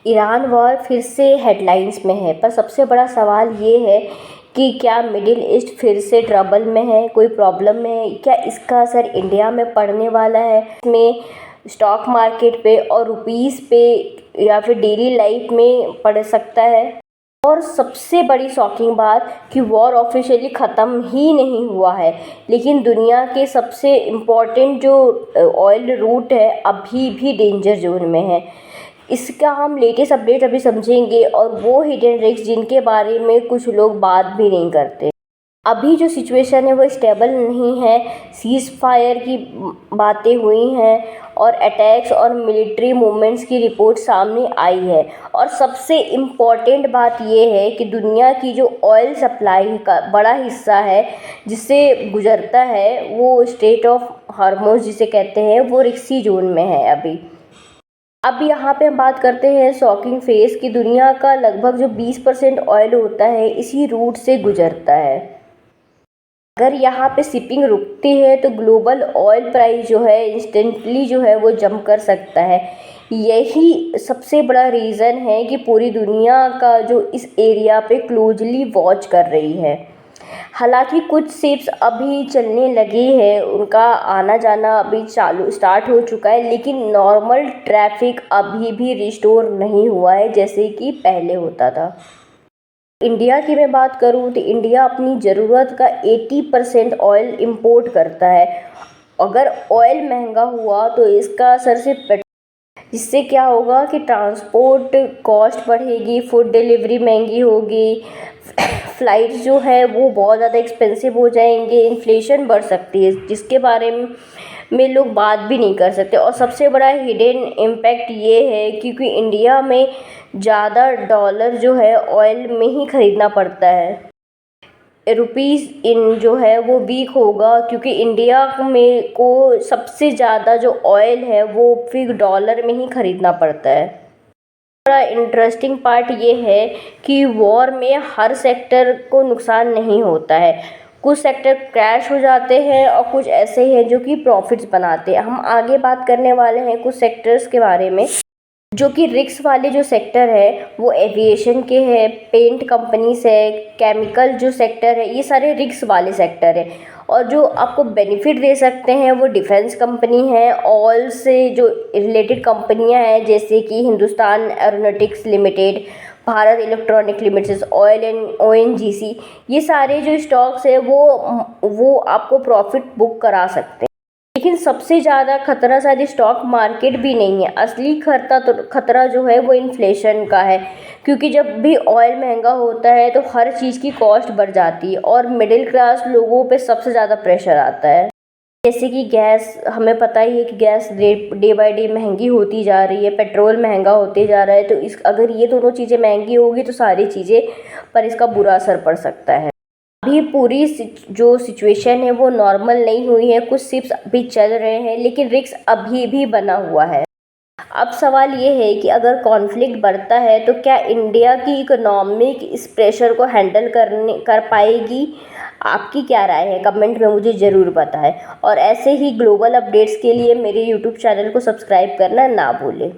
Iran war फिर से headlines में है, पर सबसे बड़ा सवाल ये है कि क्या मिडिल ईस्ट फिर से ट्रबल में है, कोई प्रॉब्लम में है? क्या इसका असर इंडिया में पड़ने वाला है? इसमें स्टॉक मार्केट पे और रुपीस पे या फिर डेली लाइफ में पड़ सकता है? और सबसे बड़ी शॉकिंग बात कि वॉर ऑफिशियली ख़त्म ही नहीं हुआ है, लेकिन दुनिया के सबसे इम्पोर्टेंट जो ऑयल रूट है अभी भी डेंजर जोन में है। इसका हम लेटेस्ट अपडेट अभी समझेंगे और वो हिडन रिस्क जिनके बारे में कुछ लोग बात भी नहीं करते। अभी जो सिचुएशन है वो स्टेबल नहीं है। सीज़ फायर की बातें हुई हैं और अटैक्स और मिलिट्री मूवमेंट्स की रिपोर्ट सामने आई है। और सबसे इम्पॉर्टेंट बात ये है कि दुनिया की जो ऑयल सप्लाई का बड़ा हिस्सा है जिससे गुजरता है, वो स्ट्रेट ऑफ हॉर्मुज़ जिसे कहते हैं, वो रिस्की जोन में है अभी। अब यहाँ पे हम बात करते हैं शॉकिंग फेस कि दुनिया का लगभग जो 20% ऑयल होता है इसी रूट से गुजरता है। अगर यहाँ पे शिपिंग रुकती है तो ग्लोबल ऑयल प्राइस जो है इंस्टेंटली जो है वो जंप कर सकता है। यही सबसे बड़ा रीज़न है कि पूरी दुनिया का जो इस एरिया पे क्लोजली वॉच कर रही है। हालांकि कुछ शिप्स अभी चलने लगे हैं, उनका आना जाना अभी स्टार्ट हो चुका है, लेकिन नॉर्मल ट्रैफिक अभी भी रिस्टोर नहीं हुआ है जैसे कि पहले होता था। इंडिया की मैं बात करूं तो इंडिया अपनी ज़रूरत का 80% ऑयल इंपोर्ट करता है। अगर ऑयल महंगा हुआ तो इसका असर सिर्फ जिससे क्या होगा कि ट्रांसपोर्ट कॉस्ट बढ़ेगी, फूड डिलीवरी महंगी होगी, फ़्लाइट्स जो है वो बहुत ज़्यादा एक्सपेंसिव हो जाएंगे, इन्फ्लेशन बढ़ सकती है जिसके बारे में लोग बात भी नहीं कर सकते। और सबसे बड़ा हिडन इम्पैक्ट ये है क्योंकि इंडिया में ज़्यादा डॉलर जो है ऑयल में ही ख़रीदना पड़ता है। रुपीस इन जो है वो वीक होगा क्योंकि इंडिया में को सबसे ज़्यादा जो ऑयल है वो फिर डॉलर में ही ख़रीदना पड़ता है। बड़ा इंटरेस्टिंग पार्ट ये है कि वॉर में हर सेक्टर को नुकसान नहीं होता है। कुछ सेक्टर क्रैश हो जाते हैं और कुछ ऐसे हैं जो कि प्रॉफिट्स बनाते हैं। हम आगे बात करने वाले हैं कुछ सेक्टर्स के बारे में जो कि रिस्क वाले जो सेक्टर है वो एविएशन के हैं, पेंट कंपनीज है, केमिकल जो सेक्टर है, ये सारे रिस्क वाले सेक्टर है। और जो आपको बेनिफिट दे सकते हैं वो डिफेंस कंपनी है, ऑयल से जो रिलेटेड कंपनियां हैं जैसे कि Hindustan aeronautics limited, Bharat electronic limited, oil and ONGC, ये सारे जो स्टॉक्स है वो आपको प्रॉफिट बुक करा सकते हैं। लेकिन सबसे ज़्यादा खतरा शायद स्टॉक मार्केट भी नहीं है। असली खतरा जो है वो इन्फ्लेशन का है, क्योंकि जब भी ऑयल महंगा होता है तो हर चीज़ की कॉस्ट बढ़ जाती है और मिडिल क्लास लोगों पे सबसे ज़्यादा प्रेशर आता है। जैसे कि गैस, हमें पता ही है कि गैस डे बाय डे महंगी होती जा रही है, पेट्रोल महंगा होते जा रहा है, तो अगर ये दोनों चीज़ें महंगी होगी तो सारी चीज़ें पर इसका बुरा असर पड़ सकता है। अभी पूरी जो सिचुएशन है वो नॉर्मल नहीं हुई है, कुछ शिप्स अभी चल रहे हैं लेकिन रिस्क अभी भी बना हुआ है। अब सवाल ये है कि अगर कॉन्फ्लिक्ट बढ़ता है तो क्या इंडिया की इकोनॉमिक इस प्रेशर को हैंडल कर पाएगी? आपकी क्या राय है? कमेंट में मुझे ज़रूर बताएं और ऐसे ही ग्लोबल अपडेट्स के लिए मेरे यूट्यूब चैनल को सब्सक्राइब करना ना भूलें।